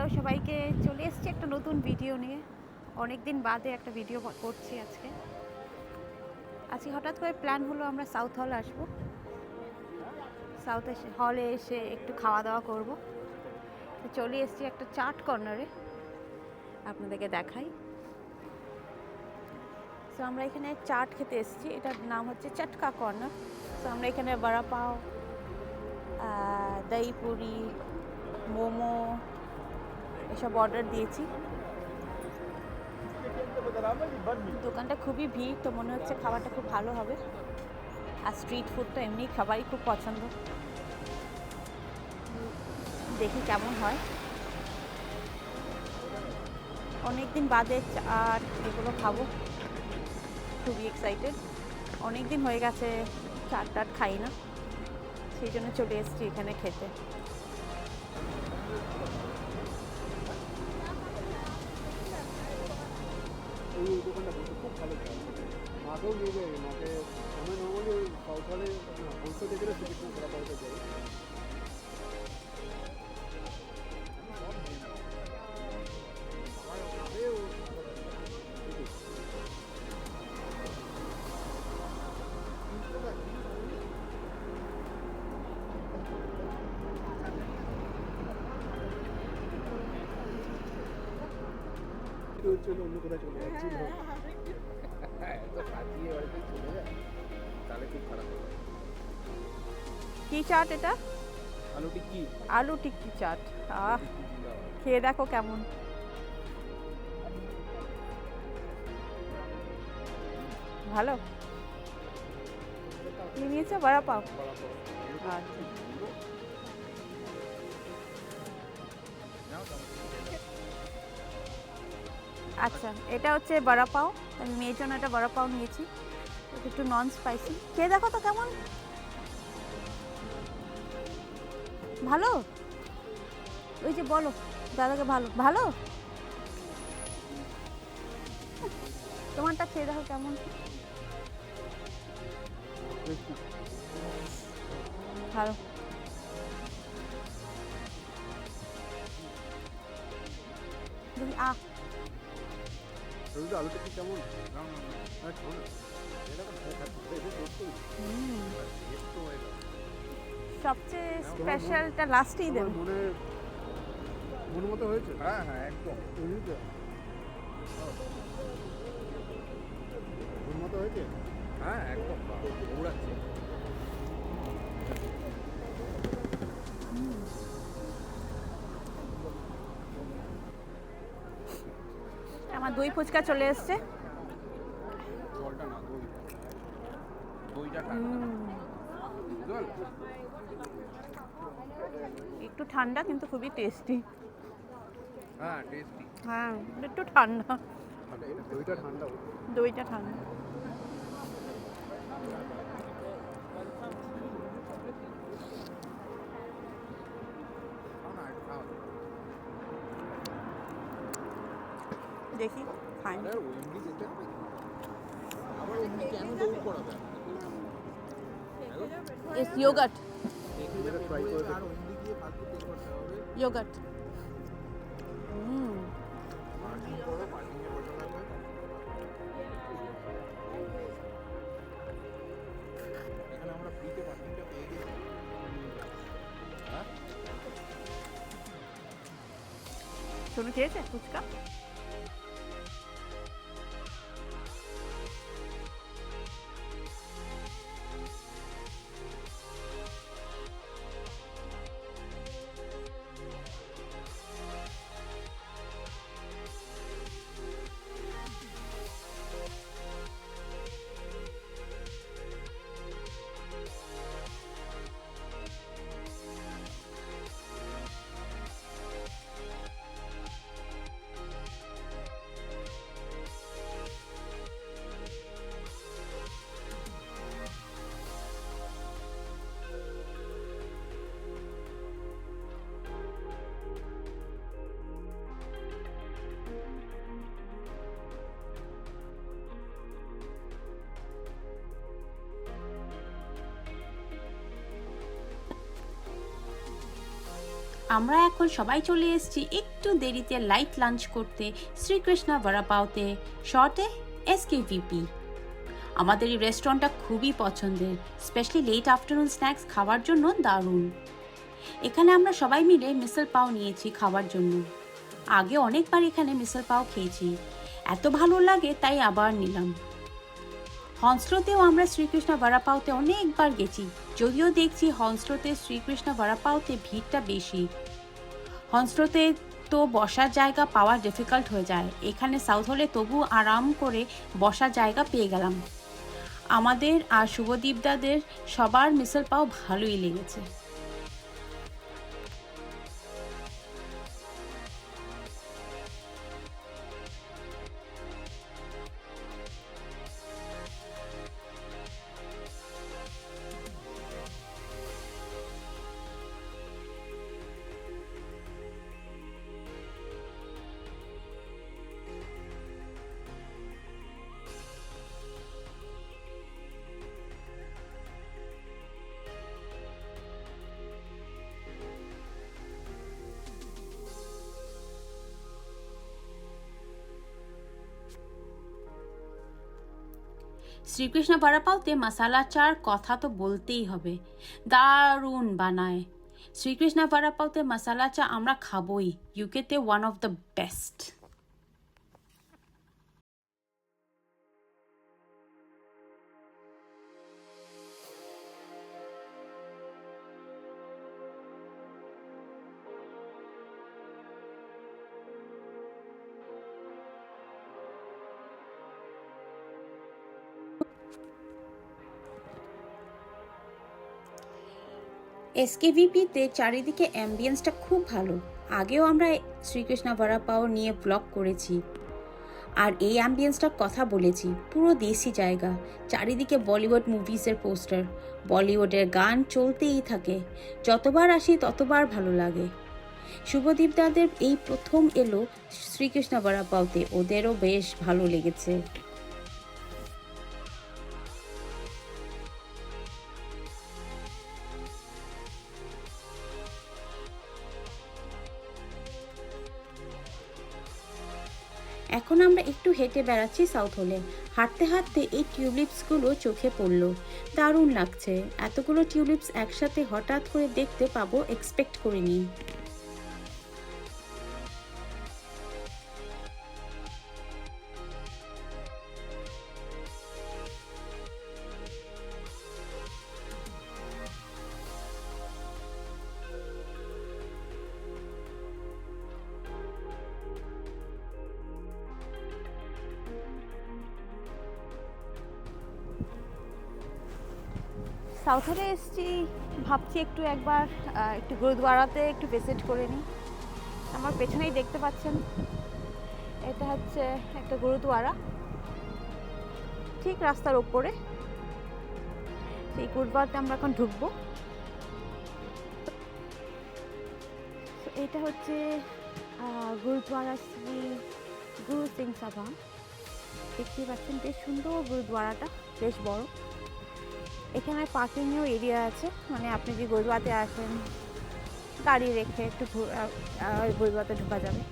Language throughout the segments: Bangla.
হ্যালো সবাইকে, চলে এসেছি একটা নতুন ভিডিও নিয়ে। অনেক দিন বাদে একটা ভিডিও করছি আজকে। হঠাৎ করে প্ল্যান হলো আমরা সাউথ হল আসবো। সাউথ হলে এসে একটু খাওয়া দাওয়া করব। তো চলে এসেছি একটা চাট কর্নারে, আপনাদেরকে দেখাই। তো আমরা এখানে চাট খেতে এসেছি, এটার নাম হচ্ছে চটকা কর্নার। তো আমরা এখানে বড়া পাও, দই পুরি, মোমো এসব অর্ডার দিয়েছি। দোকানটা খুবই ভিড়, তো মনে হচ্ছে খাবারটা খুব ভালো হবে। আর স্ট্রিট ফুড তো এমনি খাবারই খুব পছন্দ, দেখি কেমন হয়। অনেক দিন বাদে আর এগুলো খাবো, খুবই এক্সাইটেড। অনেক দিন হয়ে গেছে চাট টাট খাই না, সেই জন্য চলে এসেছি এখানে খেতে। এই দোকানটা বলতে খুব ভালো চাল, মাকেও নিয়ে যাই। মাকে আমি নর্মালি ওই সাউথ হলে বলতে গেলে শ্রীকৃষ্ণ করা পাওয়া যাই। অন্য কোথায় চলে যাচ্ছিল, এত সাজিয়ে বাড়িতে চলে যায়, তাহলে খুব খারাপ হবে। কি চাট এটা? আলু টিক্কি। আলু টিক্কি চাট, খেয়ে দেখো কেমন। ভালো কি নিয়েছো? বড়া পাও। আচ্ছা আচ্ছা, এটা হচ্ছে বড়া পাও। আমি মেয়ের জন্য একটা বড়া পাও নিয়েছি, একটু নন স্পাইসি। খেয়ে দেখো তো কেমন। ভালো? ওই যে বলো দাদাকে, ভালো ভালো। তোমারটা খেয়ে দেখো কেমন। ভালো। আলু টিক্কি কেমন? সবচেয়ে স্পেশালটা লাস্টেই দেবে। মন মতো হয়েছে। হ্যাঁ হ্যাঁ, একদম মন মতো হয়েছে। হ্যাঁ একদম দৌড়াচ্ছে। আমার দই ফুচকা চলে এসছে। জলটা না, দইটা ঠান্ডা। একটু ঠান্ডা কিন্তু খুবই টেস্টি। হ্যাঁ টেস্টি। হ্যাঁ একটু ঠান্ডা, দইটা ঠান্ডা। দইটা ঠান্ডা। দেখি খাই। It's yogurt. Yogurt. শোনো, খেয়েছে ফুচকা? আমরা এখন সবাই চলে এসেছি একটু দেরিতে লাইট লাঞ্চ করতে শ্রীকৃষ্ণা বড়াপাওতে, শর্টে এসকেভিপি। আমাদের এই রেস্টুরেন্টটা খুবই পছন্দের, স্পেশালি লেট আফটারনুন স্ন্যাক্স খাওয়ার জন্য দারুণ। এখানে আমরা সবাই মিলে মিসল পাও নিয়েছি খাওয়ার জন্য। আগে অনেকবার এখানে মিসল পাও খেয়েছি, এত ভালো লাগে তাই আবার নিলাম। হংস্রতেও আমরা শ্রীকৃষ্ণ বড়াপাওতে অনেকবার গেছি, যদিও দেখছি হংস্রতে শ্রীকৃষ্ণ বড়াপাওতে ভিড়টা বেশি। হংস্রতে তো বসার জায়গা পাওয়া ডিফিকাল্ট হয়ে যায়, এখানে সাউথ হলে তবু আরাম করে বসার জায়গা পেয়ে গেলাম। আমাদের আর শুভদীপদাদের সবার মিসল পাও ভালোই লেগেছে। শ্রীকৃষ্ণ বড়াপাওতে মশালা চার কথা তো বলতেই হবে, দারুণ বানায়। শ্রীকৃষ্ণ বড়াপাওতে মশালা চা আমরা খাবই, ইউকেতে ওয়ান অফ দ্য বেস্ট। এসকেভিপিতে চারিদিকে অ্যাম্বিয়েন্সটা খুব ভালো। আগেও আমরা শ্রীকৃষ্ণ বড়াপাও নিয়ে ব্লগ করেছি, আর এই অ্যাম্বিয়েন্সটার কথা বলেছি। পুরো দেশি জায়গা, চারিদিকে বলিউড মুভিসের পোস্টার, বলিউডের গান চলতেই থাকে। যতবার আসি ততবার ভালো লাগে। শুভদীপ দাদের এই প্রথম এলো শ্রীকৃষ্ণ বড়াপাওতে, ওদেরও বেশ ভালো লেগেছে। এখন আমরা একটু হেঁটে বেড়াচ্ছি সাউথ হলে। হাঁটতে হাঁটতে এই টিউলিপসগুলো চোখে পড়লো, দারুণ লাগছে। এতগুলো টিউলিপস একসাথে হঠাৎ করে দেখতে পাবো এক্সপেক্ট করিনি। সাউথ হলে এসেছি, ভাবছি একবার একটু গুরুদুয়ারাতে একটু ভিজিট করে নিই। আমার পেছনেই দেখতে পাচ্ছেন, এটা হচ্ছে একটা গুরুদুয়ারা, ঠিক রাস্তার ওপরে। সেই গুরুদুয়ারাতে আমরা এখন ঢুকবো। এটা হচ্ছে গুরুদুয়ারা শ্রী গুরু সিং সাভা। দেখতেই পাচ্ছেন বেশ সুন্দর গুরুদুয়ারাটা, বেশ বড়। এখানে পার্কিংয়েও এরিয়া আছে, মানে আপনি যদি গুরুদুয়ারাতে আসেন গাড়ি রেখে একটু গুরুদুয়ারাতে ঢোকা যাবে।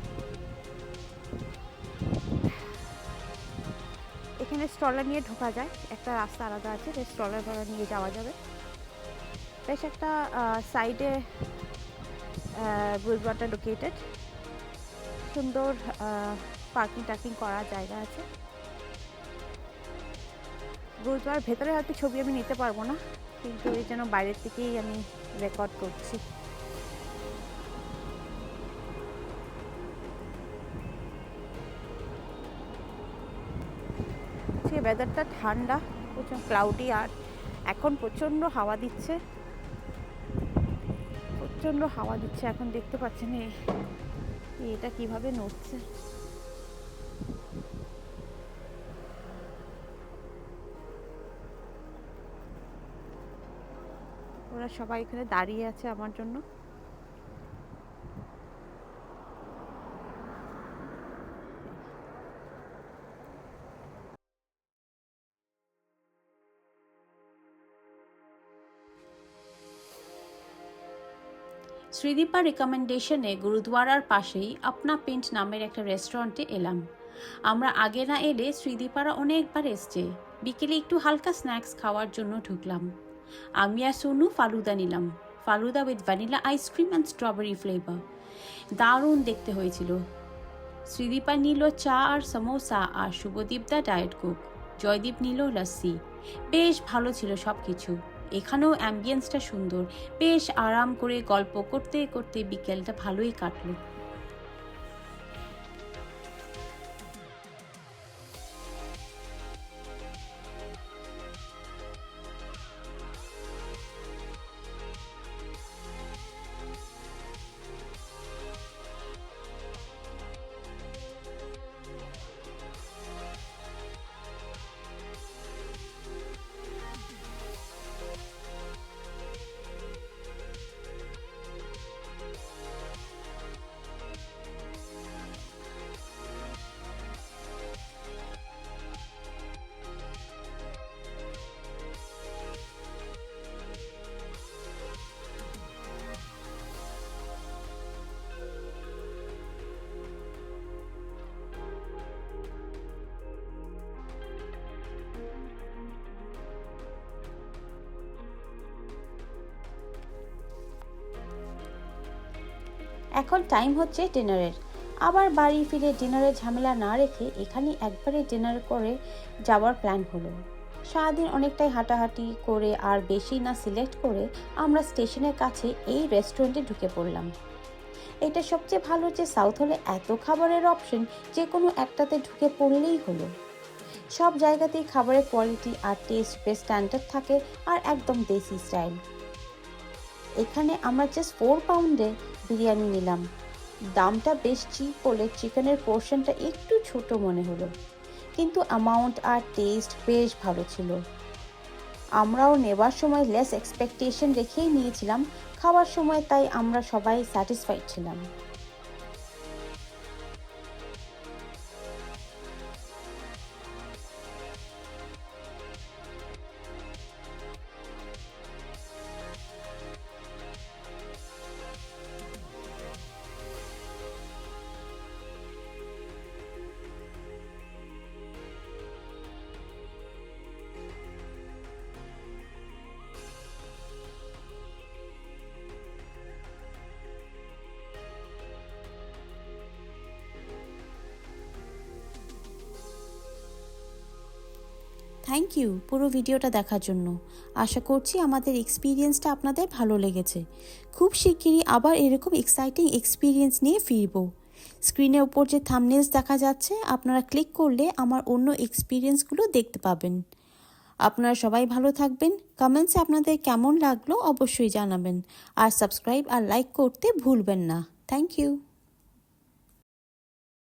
এখানে স্ট্রলার নিয়ে ঢোকা যায়, একটা রাস্তা আলাদা আছে, সেই স্ট্রলার নিয়ে যাওয়া যাবে। বেশ একটা সাইডে গুরুদুয়ারাটা লোকেটেড, সুন্দর পার্কিং টার্কিং করার জায়গা আছে। গুরুদুয়ারার ভেতরে হয়তো ছবি আমি নিতে পারবো না, কিন্তু এই জন্য বাইরের থেকেই আমি রেকর্ড করছি। ওয়েদারটা ঠান্ডা, প্রচণ্ড ক্লাউডি, আর এখন প্রচণ্ড হাওয়া দিচ্ছে, প্রচণ্ড হাওয়া দিচ্ছে। এখন দেখতে পাচ্ছেন এটা কিভাবে নড়ছে। ওরা সবাই এখানে দাঁড়িয়ে আছে আমার জন্য। শ্রীদীপার রেকমেন্ডেশনে গুরুদুয়ারার পাশেই আপনা পিন্ট নামের একটা রেস্টুরেন্টে এলাম। আমরা আগে না এলে শ্রীদীপারা অনেকবার এসছে। বিকেলে একটু হালকা স্ন্যাক্স খাওয়ার জন্য ঢুকলাম। আমি আর সোনু ফালুদা নিলাম, falooda with vanilla ice cream and strawberry flavour. দারুণ দেখতে হয়েছিল। শ্রীদীপা নিল চা আর সমোসা, আর শুভদীপদা ডায়েট কোক, জয়দীপ নিল লস্যি। বেশ ভালো ছিল সব কিছু। এখানেও অ্যাম্বিয়েন্সটা সুন্দর, বেশ আরাম করে গল্প করতে করতে বিকেলটা ভালোই কাটলো। এখন টাইম হচ্ছে ডিনারের। আবার বাড়ি ফিরে ডিনারের ঝামেলা না রেখে এখানে একবারে ডিনার করে যাওয়ার প্ল্যান হলো। সারাদিন অনেকটাই হাঁটাহাঁটি করে আর বেশি না সিলেক্ট করে আমরা স্টেশনের কাছে এই রেস্টুরেন্টে ঢুকে পড়লাম। এটা সবচেয়ে ভালো যে সাউথ হলে এত খাবারের অপশন, যে কোনো একটাতে ঢুকে পড়লেই হলো। সব জায়গাতেই খাবারের কোয়ালিটি আর টেস্ট বেশ স্ট্যান্ডার্ড থাকে আর একদম দেশি স্টাইল। এখানে আমরা জাস্ট 4 পাউন্ডে বিরিয়ানি নিলাম। দামটা বেশ চিপ বলে চিকেনের পোর্শনটা একটু ছোট মনে হলো, কিন্তু অ্যামাউন্ট আর টেস্ট বেশ ভালো ছিল। আমরাও নেবার সময় লেস এক্সপেকটেশন রেখেই নিয়েছিলাম, খাওয়ার সময় তাই আমরা সবাই স্যাটিসফাইড ছিলাম। থ্যাংক ইউ পুরো ভিডিওটা দেখার জন্য। আশা করছি আমাদের এক্সপিরিয়েন্সটা আপনাদের ভালো লেগেছে। খুব শিগগিরই আবার এরকম এক্সাইটিং এক্সপিরিয়েন্স নিয়ে ফিরব। স্ক্রিনের উপর যে থাম্বনেলস দেখা যাচ্ছে, আপনারা ক্লিক করলে আমার অন্য এক্সপিরিয়েন্সগুলো দেখতে পাবেন। আপনারা সবাই ভালো থাকবেন। কমেন্টসে আপনাদের কেমন লাগলো অবশ্যই জানাবেন, আর সাবস্ক্রাইব আর লাইক করতে ভুলবেন না। Thank you.